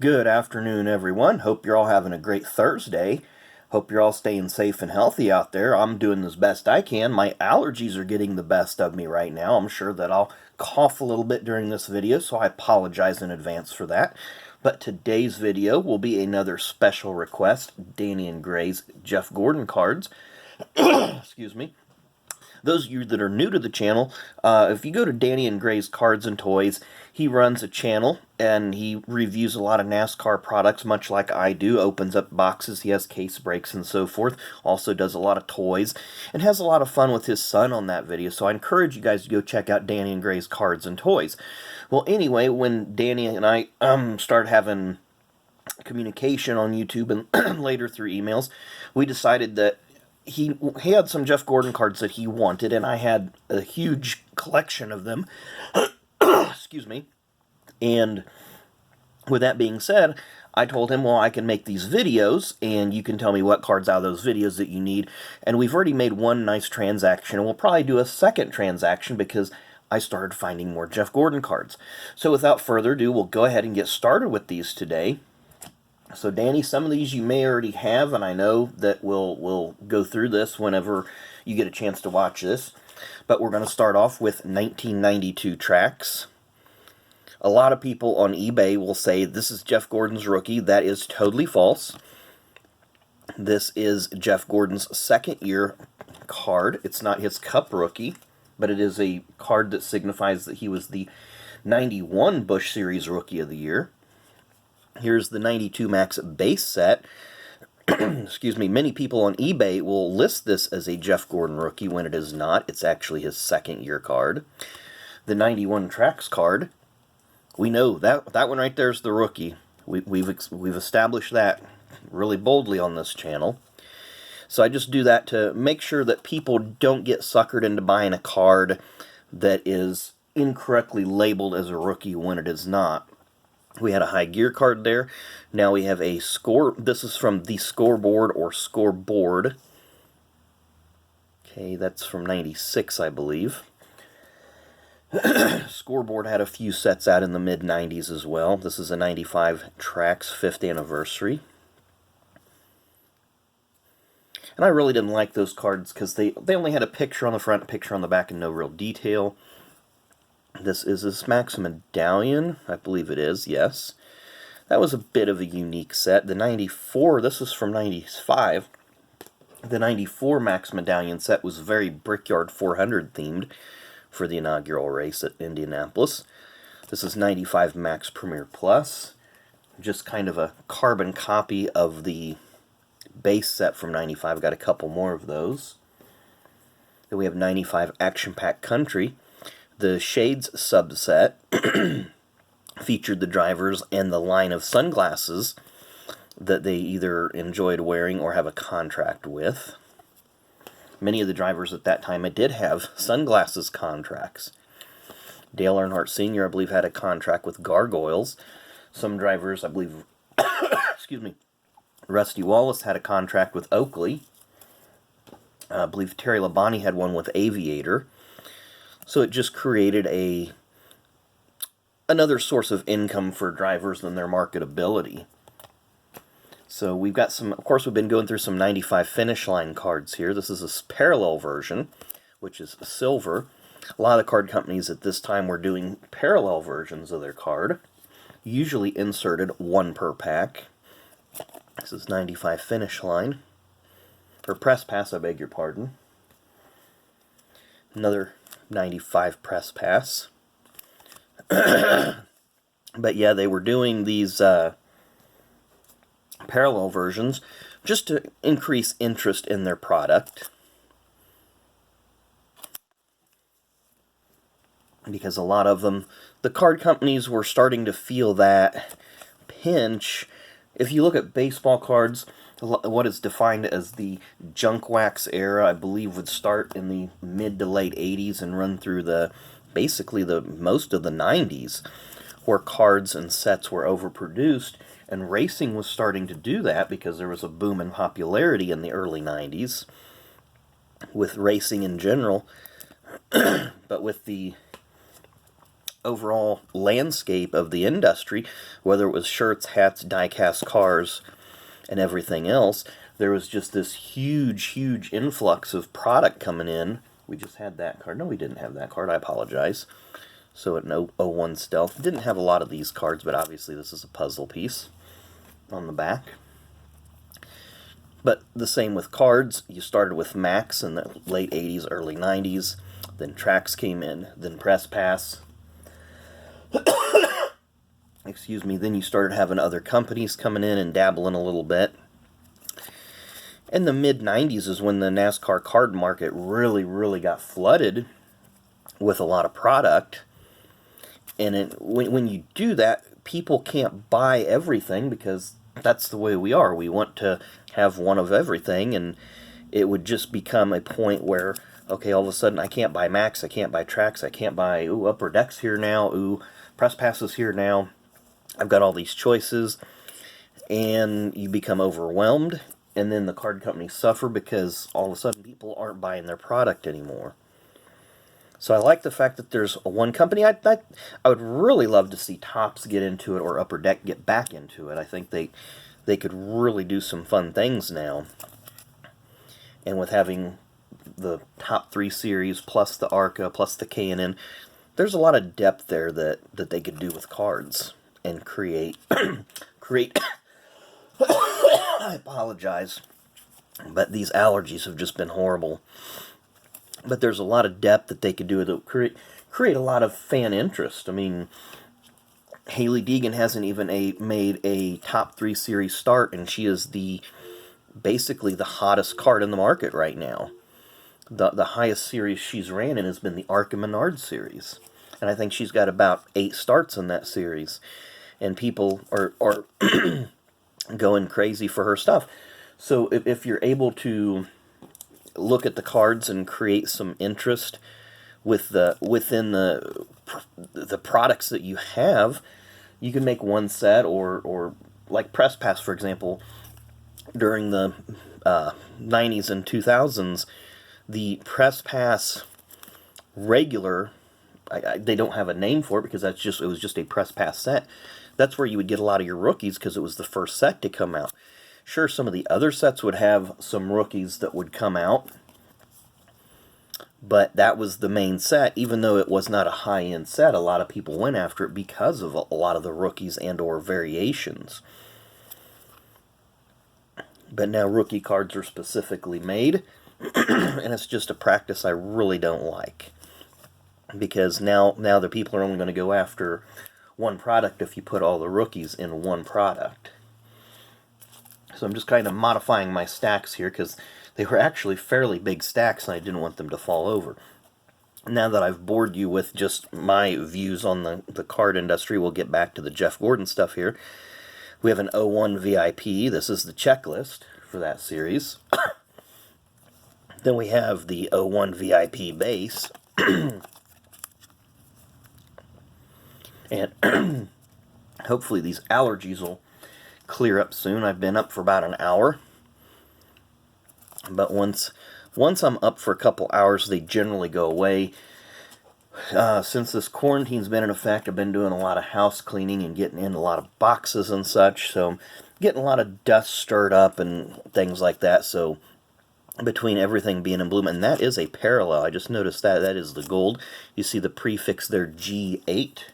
Good afternoon, everyone. Hope you're all having a great Thursday. Hope you're all staying safe and healthy out there. I'm doing as best I can. My allergies are getting the best of me right now. I'm sure that I'll cough a little bit during this video, so I apologize in advance for that. But today's video will be another special request, Danny and Gray's Jeff Gordon cards. Excuse me. Those of you that are new to the channel, if you go to Danny and Gray's Cards and Toys, he runs a channel and he reviews a lot of NASCAR products, much like I do. Opens up boxes, he has case breaks and so forth. Also does a lot of toys and has a lot of fun with his son on that video. So I encourage you guys to go check out Danny and Gray's Cards and Toys. Well, anyway, when Danny and I started having communication on YouTube and later through emails, we decided that he had some Jeff Gordon cards that he wanted, and I had a huge collection of them. Excuse me. And with that being said, I told him, well, I can make these videos, and you can tell me what cards out of those videos that you need. And we've already made one nice transaction, and we'll probably do a second transaction because I started finding more Jeff Gordon cards. So without further ado, we'll go ahead and get started with these today. So Danny, some of these you may already have, and I know that we'll go through this whenever you get a chance to watch this. But we're going to start off with 1992 tracks. A lot of people on eBay will say this is Jeff Gordon's rookie. That is totally false. This is Jeff Gordon's second year card. It's not his Cup rookie, but it is a card that signifies that he was the 91 Busch Series Rookie of the Year. Here's the 92 Max base set. Excuse me, many people on eBay will list this as a Jeff Gordon rookie when it is not. It's actually his second year card. The 91 Tracks card, we know that one right there is the rookie. We've established that really boldly on this channel. So I just do that to make sure that people don't get suckered into buying a card that is incorrectly labeled as a rookie when it is not. We had a high gear card there. Now we have a score. This is from the Scoreboard or Scoreboard. Okay, that's from 96, I believe. Scoreboard had a few sets out in the mid-90s as well. This is a 95 Tracks 5th anniversary. And I really didn't like those cards because they only had a picture on the front, a picture on the back, and no real detail. This is Max Medallion, I believe it is, yes. That was a bit of a unique set. The 94, this is from 95. The 94 Max Medallion set was very Brickyard 400 themed for the inaugural race at Indianapolis. This is 95 Max Premier Plus. Just kind of a carbon copy of the base set from 95. Got a couple more of those. Then we have 95 Action Pack Country. The Shades subset featured the drivers and the line of sunglasses that they either enjoyed wearing or have a contract with. Many of the drivers at that time did have sunglasses contracts. Dale Earnhardt Sr., I believe, had a contract with Gargoyles. Some drivers, I believe, excuse me, Rusty Wallace had a contract with Oakley. I believe Terry Labonte had one with Aviator. So it just created another source of income for drivers and their marketability. So we've got some, of course, we've been going through some 95 Finish Line cards here. This is a parallel version, which is silver. A lot of the card companies at this time were doing parallel versions of their card, usually inserted one per pack. This is 95 Finish Line, or Press Pass, I beg your pardon. Another 95 Press Pass. But yeah, they were doing these parallel versions just to increase interest in their product. Because a lot of them, the card companies were starting to feel that pinch. If you look at baseball cards, what is defined as the junk wax era, I believe, would start in the mid to late 80s and run through basically most of the 90s, where cards and sets were overproduced, and racing was starting to do that because there was a boom in popularity in the early 90s with racing in general. But with the overall landscape of the industry, whether it was shirts, hats, die-cast cars, and everything else, there was just this huge influx of product coming in. We just had that card. No, we didn't have that card. I apologize. So at no 01 Stealth. Didn't have a lot of these cards, but obviously this is a puzzle piece on the back. But the same with cards. You started with Max in the late 80s, early 90s. Then Trax came in. Then Press Pass. Excuse me. Then you started having other companies coming in and dabbling a little bit. In the mid-90s is when the NASCAR card market really got flooded with a lot of product. And when you do that, people can't buy everything because that's the way we are. We want to have one of everything, and it would just become a point where, okay, all of a sudden I can't buy Max, I can't buy Trax, I can't buy, Upper Deck's here now, Press Pass is here now. I've got all these choices, and you become overwhelmed, and then the card companies suffer because all of a sudden people aren't buying their product anymore. So I like the fact that there's one company. I would really love to see Topps get into it or Upper Deck get back into it. I think they could really do some fun things now. And with having the top 3 series plus the ARCA plus the K&N, there's a lot of depth there that they could do with cards and create I apologize, but these allergies have just been horrible. But there's a lot of depth that they could do to create a lot of fan interest. I mean, Hailie Deegan hasn't even made a top 3 series start, and she is basically the hottest card in the market right now. The highest series she's ran in has been the Arca Menard series, and I think she's got about 8 starts in that series, and people are going crazy for her stuff. So if you're able to look at the cards and create some interest within the products that you have, you can make one set or like Press Pass, for example, during the 90s and 2000s, the Press Pass regular, they don't have a name for it because it was just a Press Pass set. That's where you would get a lot of your rookies because it was the first set to come out. Sure, some of the other sets would have some rookies that would come out, but that was the main set. Even though it was not a high-end set, a lot of people went after it because of a lot of the rookies and or variations. But now rookie cards are specifically made, and it's just a practice I really don't like. Because now the people are only going to go after one product if you put all the rookies in one product. So I'm just kind of modifying my stacks here because they were actually fairly big stacks and I didn't want them to fall over. Now that I've bored you with just my views on the card industry, we'll get back to the Jeff Gordon stuff here. We have an 01 VIP. This is the checklist for that series. Then we have the 01 VIP base. And hopefully these allergies will clear up soon. I've been up for about an hour. But once I'm up for a couple hours, they generally go away. Since this quarantine's been in effect, I've been doing a lot of house cleaning and getting in a lot of boxes and such. So I'm getting a lot of dust stirred up and things like that. So between everything being in bloom, and that is a parallel. I just noticed that is the gold. You see the prefix there, G8.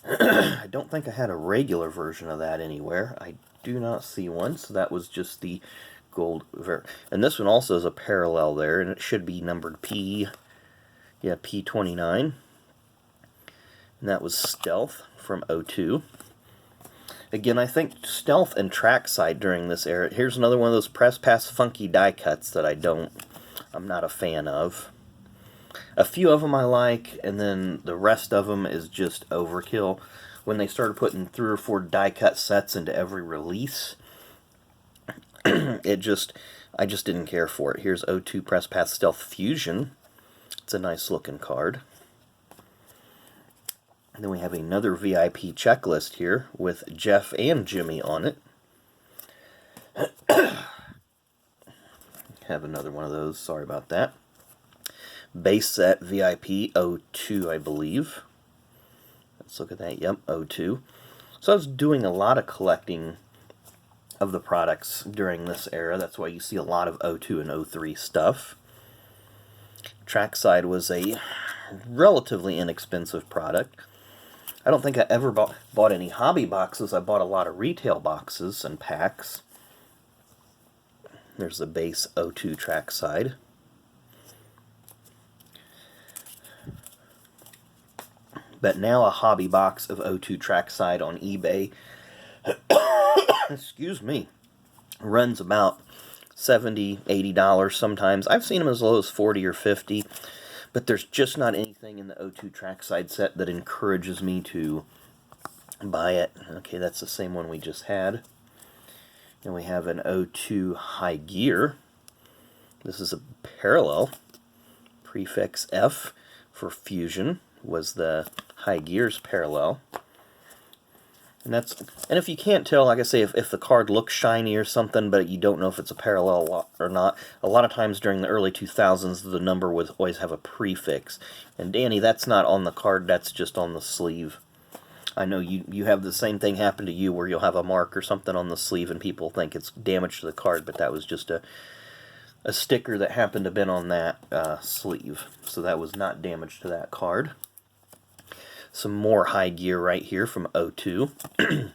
I don't think I had a regular version of that anywhere. I do not see one, so that was just the gold. And this one also is a parallel there, and it should be numbered P29. And that was Stealth from 02. Again, I think Stealth and Trackside during this era. Here's another one of those Press Pass funky die cuts that I'm not a fan of. A few of them I like, and then the rest of them is just overkill. When they started putting 3 or 4 die cut sets into every release, I just didn't care for it. Here's 02 Press Pass Stealth Fusion. It's a nice looking card. And then we have another VIP checklist here with Jeff and Jimmy on it. Have another one of those. Sorry about that. Base set VIP 02, I believe. Let's look at that. Yep, O2. So I was doing a lot of collecting of the products during this era. That's why you see a lot of O2 and O3 stuff. Trackside was a relatively inexpensive product. I don't think I ever bought any hobby boxes. I bought a lot of retail boxes and packs. There's the base O2 Trackside. But now a hobby box of O2 Trackside on eBay, excuse me, runs about $70, $80 sometimes. I've seen them as low as $40 or $50, but there's just not anything in the O2 Trackside set that encourages me to buy it. Okay, that's the same one we just had. And we have an O2 High Gear. This is a parallel. Prefix F for Fusion was the High Gear's parallel. And if you can't tell, like I say, if the card looks shiny or something, but you don't know if it's a parallel or not, a lot of times during the early 2000s, the number would always have a prefix. And Danny, that's not on the card, that's just on the sleeve. I know you have the same thing happen to you where you'll have a mark or something on the sleeve and people think it's damage to the card, but that was just a sticker that happened to have been on that sleeve. So that was not damage to that card. Some more High Gear right here from O2.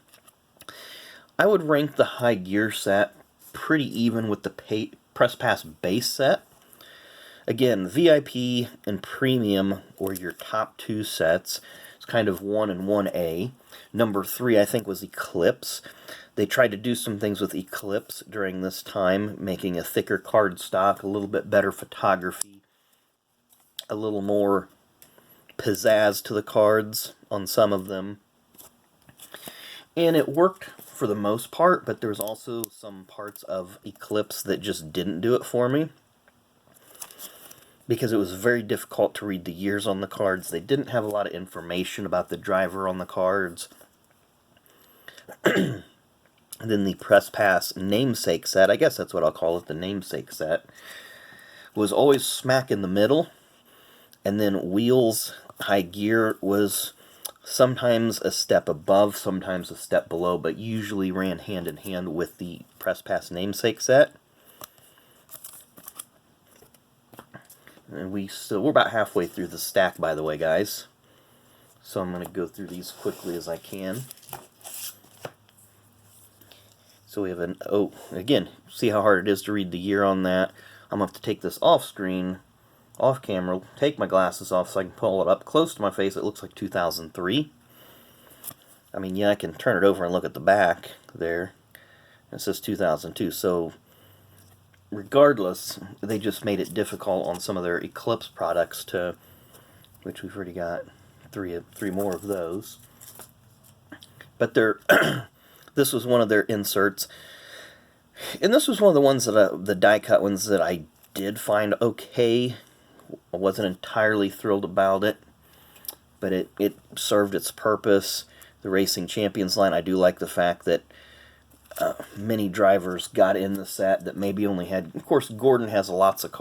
I would rank the High Gear set pretty even with the Press Pass base set. Again, VIP and Premium were your top two sets. It's kind of 1 and 1A. Number 3, I think, was Eclipse. They tried to do some things with Eclipse during this time, making a thicker card stock, a little bit better photography, a little more pizzazz to the cards on some of them. And it worked for the most part, but there's also some parts of Eclipse that just didn't do it for me, because it was very difficult to read the years on the cards. They didn't have a lot of information about the driver on the cards. And then the Press Pass namesake set, I guess that's what I'll call it, the namesake set, was always smack in the middle. And then Wheels High Gear was sometimes a step above, sometimes a step below, but usually ran hand in hand with the Press Pass namesake set. And we're about halfway through the stack, by the way, guys. So I'm going to go through these quickly as I can. So we have again, see how hard it is to read the year on that. I'm going to have to take this off screen, off camera, take my glasses off so I can pull it up close to my face. It looks like 2003. I mean, yeah, I can turn it over and look at the back there. It says 2002, so regardless, they just made it difficult on some of their Eclipse products which we've already got three more of those. But this was one of their inserts, and this was one of the ones that the die cut ones that I did find okay. I wasn't entirely thrilled about it, but it served its purpose. The Racing Champions line, I do like the fact that many drivers got in the set that maybe only had. Of course, Gordon has a lot of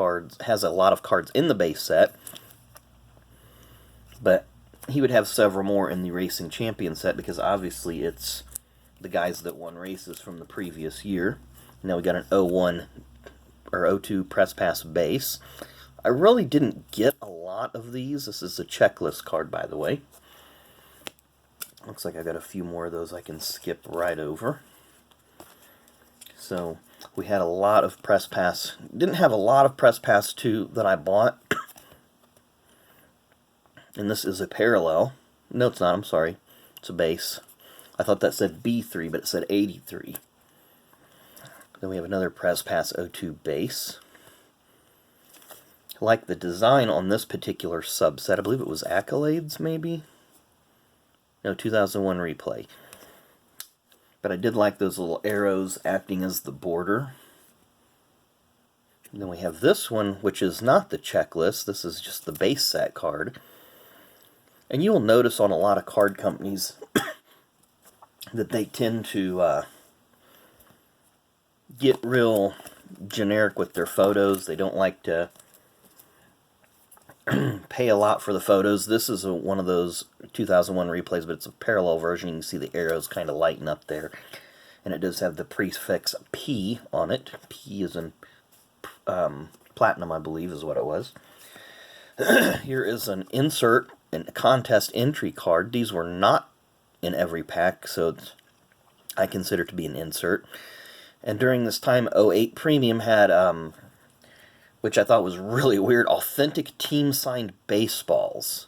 cards in the base set, but he would have several more in the Racing Champion set because obviously it's the guys that won races from the previous year. Now we got an 01 or O2 Press Pass base. I really didn't get a lot of these. This is a checklist card, by the way. Looks like I got a few more of those I can skip right over. So we had a lot of Press Pass. Didn't have a lot of Press Pass 2 that I bought. And this is a parallel. No, it's not. I'm sorry. It's a base. I thought that said B3, but it said 83. Then we have another Press Pass O2 base. I like the design on this particular subset. I believe it was Accolades, maybe? No, 2001 Replay. But I did like those little arrows acting as the border. And then we have this one, which is not the checklist. This is just the base set card. And you will notice on a lot of card companies that they tend to get real generic with their photos. They don't like to, pay a lot for the photos. This is one of those 2001 replays, but it's a parallel version. You can see the arrows kind of lighten up there. And it does have the prefix P on it. P is in platinum, I believe, is what it was. Here is an insert and a contest entry card. These were not in every pack, so I consider it to be an insert. And during this time, 08 Premium had, which I thought was really weird, authentic team-signed baseballs.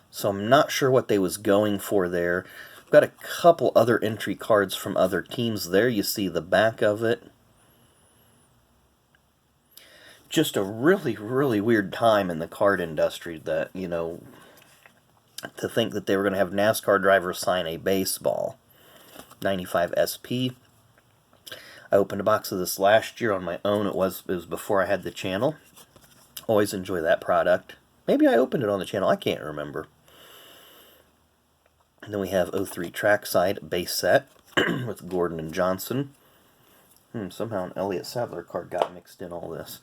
So I'm not sure what they was going for there. I've got a couple other entry cards from other teams there. You see the back of it. Just a really, really weird time in the card industry that, you know, to think that they were going to have NASCAR drivers sign a baseball. 95 SP. I opened a box of this last year on my own. It was before I had the channel. Always enjoy that product. Maybe I opened it on the channel. I can't remember. And then we have 03 Trackside base set with Gordon and Johnson. Somehow an Elliott Sadler card got mixed in all this.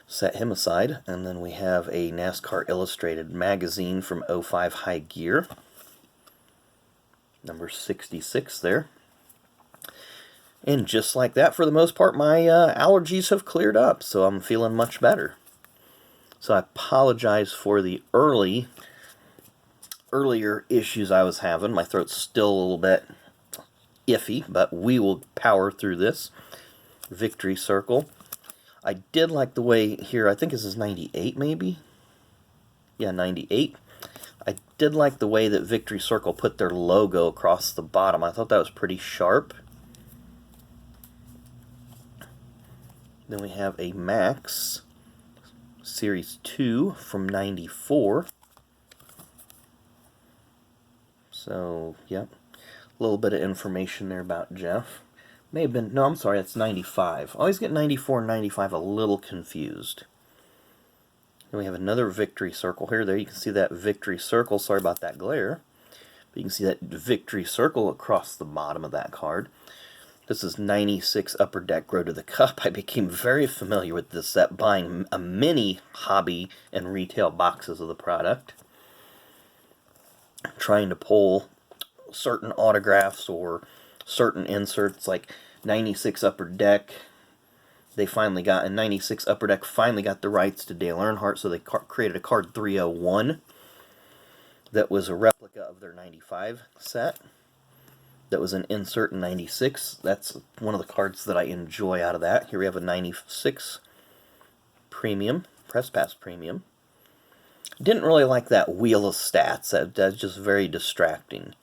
Set him aside. And then we have a NASCAR Illustrated magazine from 05 High Gear. Number 66 there. And just like that, for the most part, my allergies have cleared up, so I'm feeling much better. So I apologize for the earlier issues I was having. My throat's still a little bit iffy, but we will power through this. Victory Circle. I did like the way here, I think this is 98 maybe? Yeah, 98. I did like the way that Victory Circle put their logo across the bottom. I thought that was pretty sharp. Then we have a Max Series 2 from 94. So, yep. A little bit of information there about Jeff. May have been, no, I'm sorry, that's 95. Always get 94 and 95 a little confused. Then we have another Victory Circle here. There you can see that Victory Circle. Sorry about that glare. But you can see that Victory Circle across the bottom of that card. This is 96 Upper Deck Road to the Cup. I became very familiar with this set, buying a mini hobby and retail boxes of the product. Trying to pull certain autographs or certain inserts, like 96 Upper Deck. They finally got, and 96 Upper Deck finally got the rights to Dale Earnhardt, so they created a card 301 that was a replica of their 95 set. That was an insert in 96. That's one of the cards that I enjoy out of that. Here we have a 96 Premium, Press Pass Premium. Didn't really like that wheel of stats. That's just very distracting.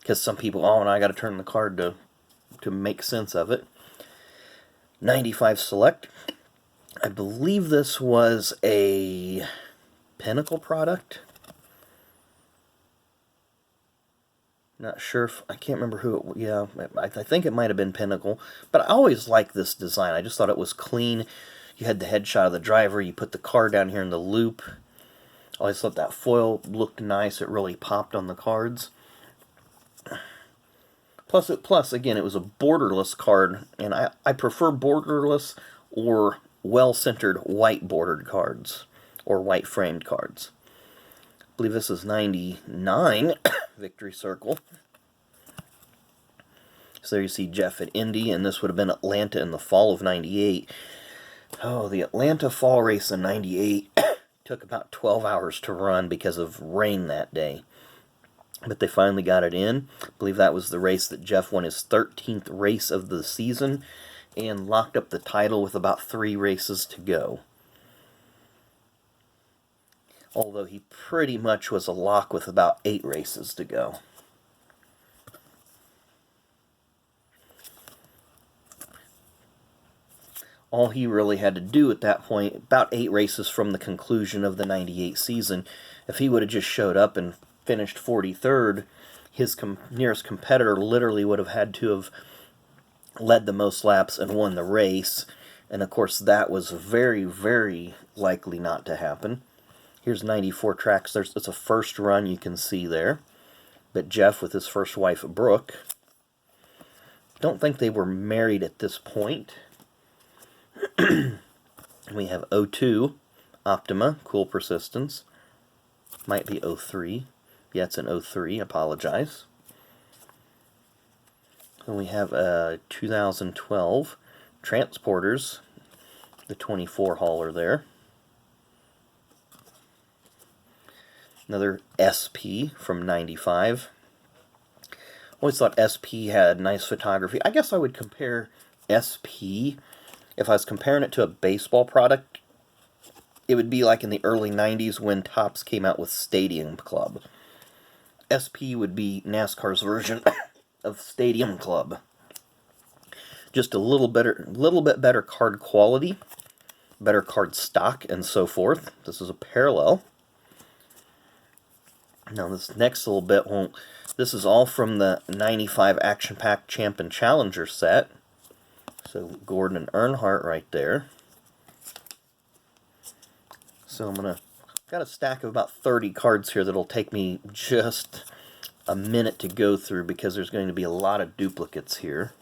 Because some people, oh, and I got to turn the card to make sense of it. 95 Select. I believe this was a Pinnacle product. Not sure if, I can't remember who it, yeah, I think it might have been Pinnacle, but I always liked this design. I just thought it was clean. You had the headshot of the driver, you put the car down here in the loop. I always thought that foil looked nice, it really popped on the cards. Plus, again, it was a borderless card, and I prefer borderless or well-centered white bordered cards, or white framed cards. I believe this is 99 Victory Circle. So there you see Jeff at Indy, and this would have been Atlanta in the fall of 98. Oh, the Atlanta fall race in 98 took about 12 hours to run because of rain that day. But they finally got it in. I believe that was the race that Jeff won his 13th race of the season and locked up the title with about 3 races to go. Although he pretty much was a lock with about 8 races to go. All he really had to do at that point, about 8 races from the conclusion of the 98 season, if he would have just showed up and finished 43rd, his nearest competitor literally would have had to have led the most laps and won the race. And of course that was very, very likely not to happen. Here's 94 tracks. It's a first run you can see there. But Jeff with his first wife, Brooke. Don't think they were married at this point. We have 02 Optima, Cool Persistence. Might be 03. Yeah, it's an 03, apologize. And we have a 2012 Transporters, the 24 hauler there. Another SP from 95. Always thought SP had nice photography. I guess I would compare SP, if I was comparing it to a baseball product, it would be like in the early 90s when Topps came out with Stadium Club. SP would be NASCAR's version of Stadium Club. Just a little bit better card quality, better card stock, and so forth. This is a parallel. Now this next little bit won't. This is all from the 95 Action Pack Champ and Challenger set. So Gordon and Earnhardt right there. So got a stack of about 30 cards here that'll take me just a minute to go through because there's going to be a lot of duplicates here.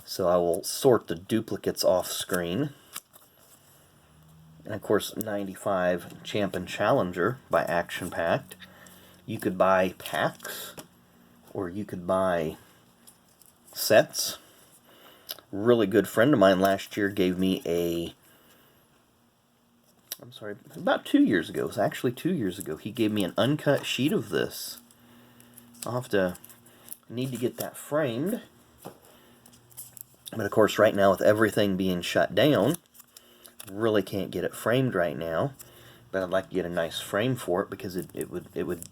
So I will sort the duplicates off screen. And of course, 95 Champ and Challenger by Action Pack. You could buy packs, or you could buy sets. Really good friend of mine last year gave me about 2 years ago. It was actually 2 years ago. He gave me an uncut sheet of this. I'll need to get that framed. But of course, right now with everything being shut down, really can't get it framed right now. But I'd like to get a nice frame for it because it would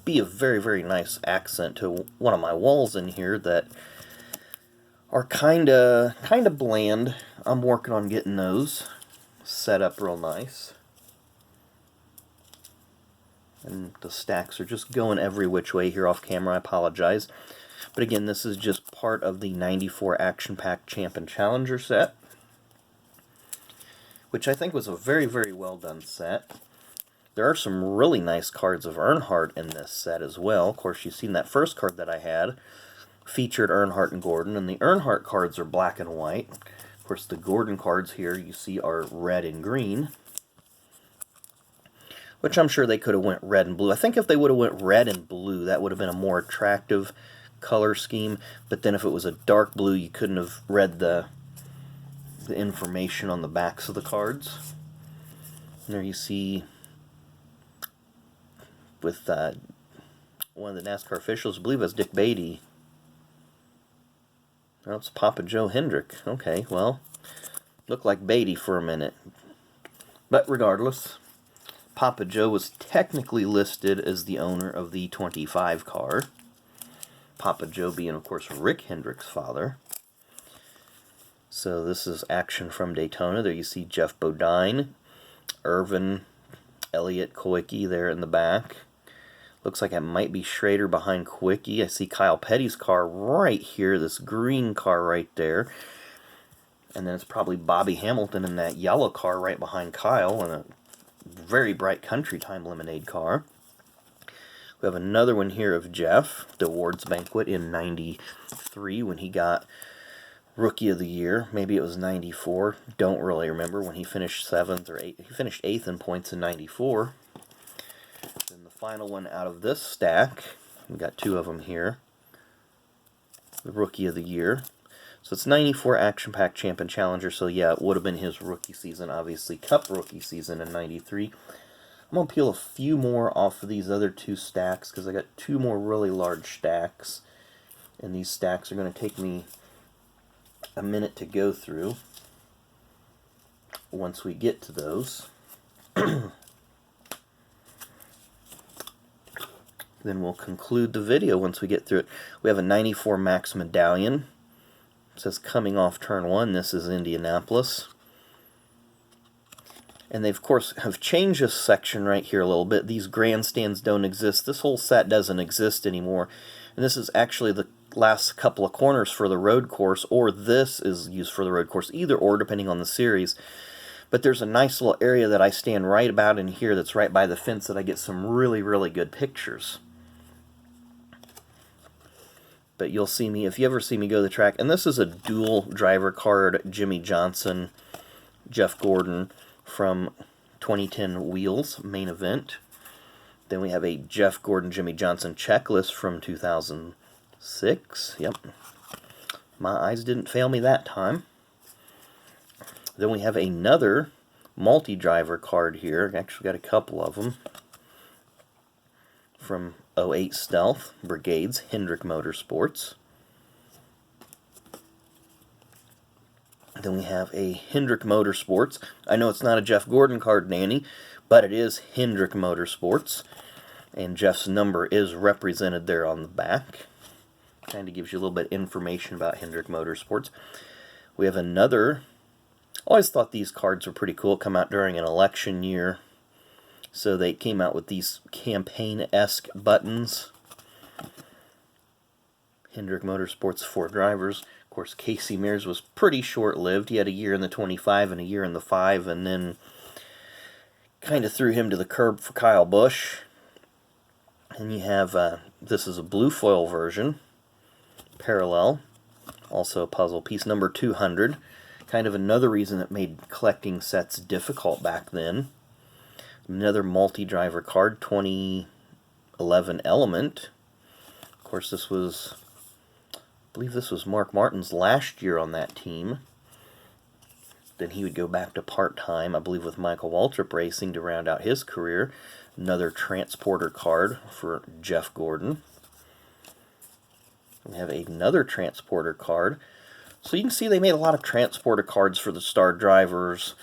be a very, very nice accent to one of my walls in here that are kind of bland. I'm working on getting those set up real nice. And the stacks are just going every which way here off camera. I apologize. But again, this is just part of the 94 Action Pack Champ and Challenger set, which I think was a very, very well done set. There are some really nice cards of Earnhardt in this set as well. Of course, you've seen that first card that I had featured Earnhardt and Gordon, and the Earnhardt cards are black and white. Of course, the Gordon cards here you see are red and green, which I'm sure they could have went red and blue. I think if they would have went red and blue, that would have been a more attractive color scheme. But then if it was a dark blue, you couldn't have read the information on the backs of the cards. And there you see with one of the NASCAR officials, I believe it was Dick Beatty. Oh, it's Papa Joe Hendrick. Okay, well, looked like Beatty for a minute. But regardless, Papa Joe was technically listed as the owner of the 25 car. Papa Joe being, of course, Rick Hendrick's father. So this is action from Daytona. There you see Jeff Bodine, Irvin, Elliott Kowicki there in the back. Looks like it might be Schrader behind Kowicki. I see Kyle Petty's car right here, this green car right there. And then it's probably Bobby Hamilton in that yellow car right behind Kyle in a very bright Country Time Lemonade car. We have another one here of Jeff, the awards banquet in 93 when he got Rookie of the Year. Maybe it was 94. Don't really remember when he finished 7th or 8th. He finished 8th in points in 94. Then the final one out of this stack, we got two of them here. The Rookie of the Year. So it's 94 Action Pack Champ and Challenger. So yeah, it would have been his rookie season, obviously. Cup rookie season in 93. I'm going to peel a few more off of these other two stacks because I got two more really large stacks. And these stacks are going to take me a minute to go through once we get to those. Then we'll conclude the video once we get through it. We have a 94 Max Medallion. It says coming off turn 1. This is Indianapolis. And they, of course, have changed this section right here a little bit. These grandstands don't exist. This whole set doesn't exist anymore. And this is actually the last couple of corners for the road course, or this is used for the road course, either or, depending on the series. But there's a nice little area that I stand right about in here that's right by the fence that I get some really, really good pictures. But you'll see me, if you ever see me go to the track, and this is a dual driver card, Jimmy Johnson, Jeff Gordon, from 2010 Wheels main event. Then we have a Jeff Gordon, Jimmie Johnson checklist from 2006. Yep. My eyes didn't fail me that time. Then we have another multi-driver card here. Actually got a couple of them. From 08 Stealth, Brigades, Hendrick Motorsports. Then we have a Hendrick Motorsports. I know it's not a Jeff Gordon card, Danny, but it is Hendrick Motorsports. And Jeff's number is represented there on the back. Kind of gives you a little bit of information about Hendrick Motorsports. We have another. Always thought these cards were pretty cool. Come out during an election year. So they came out with these campaign-esque buttons. Hendrick Motorsports 4 drivers. Of course, Casey Mears was pretty short-lived. He had a year in the 25 and a year in the 5, and then kind of threw him to the curb for Kyle Busch. And you have, this is a blue foil version, parallel, also a puzzle piece, number 200. Kind of another reason that made collecting sets difficult back then. Another multi-driver card, 2011 Element. Of course, this was, I believe this was Mark Martin's last year on that team. Then he would go back to part-time, I believe, with Michael Waltrip Racing to round out his career. Another transporter card for Jeff Gordon. We have another transporter card. So you can see they made a lot of transporter cards for the star drivers.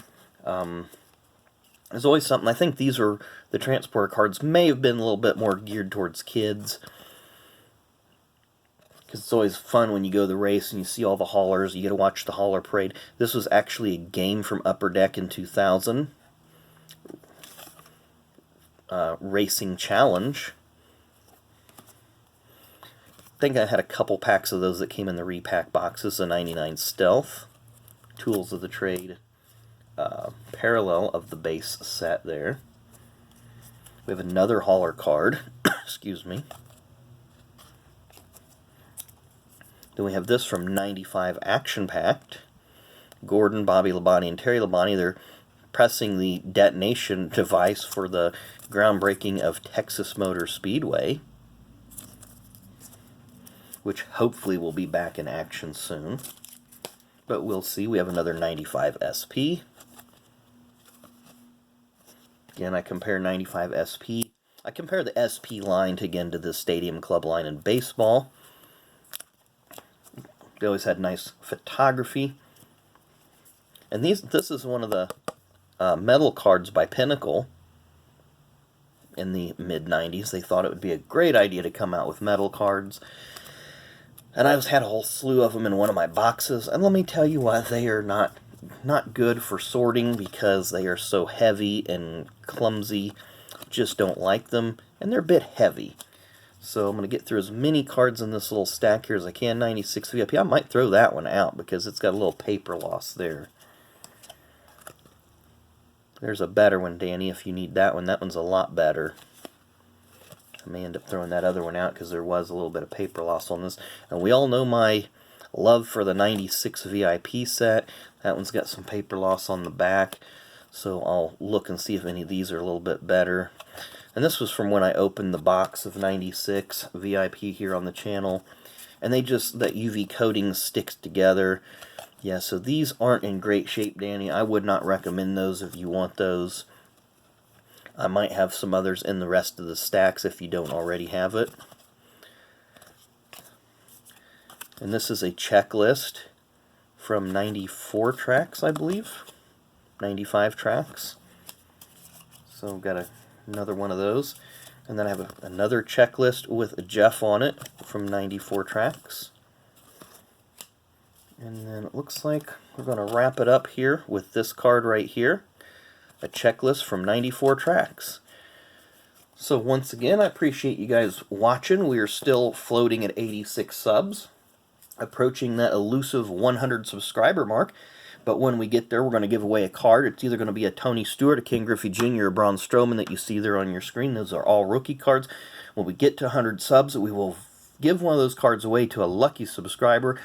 There's always something. I think these are, the transporter cards may have been a little bit more geared towards kids. Because it's always fun when you go to the race and you see all the haulers. You get to watch the hauler parade. This was actually a game from Upper Deck in 2000. Racing Challenge. I think I had a couple packs of those that came in the repack boxes. The 99 Stealth. Tools of the Trade. Parallel of the base set there. We have another hauler card. Excuse me. Then we have this from 95 Action Packed. Gordon, Bobby Labonte, and Terry Labonte. They're pressing the detonation device for the groundbreaking of Texas Motor Speedway, which hopefully will be back in action soon. But we'll see. We have another 95 SP. Again, I compare 95 SP. I compare the SP line to the Stadium Club line in baseball. They always had nice photography. And this is one of the metal cards by Pinnacle in the mid-90s. They thought it would be a great idea to come out with metal cards. And I had a whole slew of them in one of my boxes. And let me tell you why they are not good for sorting, because they are so heavy and clumsy. Just don't like them. And they're a bit heavy. So I'm going to get through as many cards in this little stack here as I can. 96 VIP. I might throw that one out because it's got a little paper loss there. There's a better one, Danny, if you need that one. That one's a lot better. I may end up throwing that other one out because there was a little bit of paper loss on this. And we all know my love for the 96 VIP set. That one's got some paper loss on the back. So I'll look and see if any of these are a little bit better. And this was from when I opened the box of 96 VIP here on the channel. And that UV coating sticks together. Yeah, so these aren't in great shape, Danny. I would not recommend those if you want those. I might have some others in the rest of the stacks if you don't already have it. And this is a checklist from 94 tracks, I believe. 95 tracks. So I've got another one of those. And then I have another checklist with a Jeff on it from 94 tracks. And then it looks like we're going to wrap it up here with this card right here. A checklist from 94 tracks. So once again, I appreciate you guys watching. We are still floating at 86 subs. Approaching that elusive 100 subscriber mark. But when we get there, we're going to give away a card. It's either going to be a Tony Stewart, a Ken Griffey Jr., or a Braun Strowman that you see there on your screen. Those are all rookie cards. When we get to 100 subs, we will give one of those cards away to a lucky subscriber.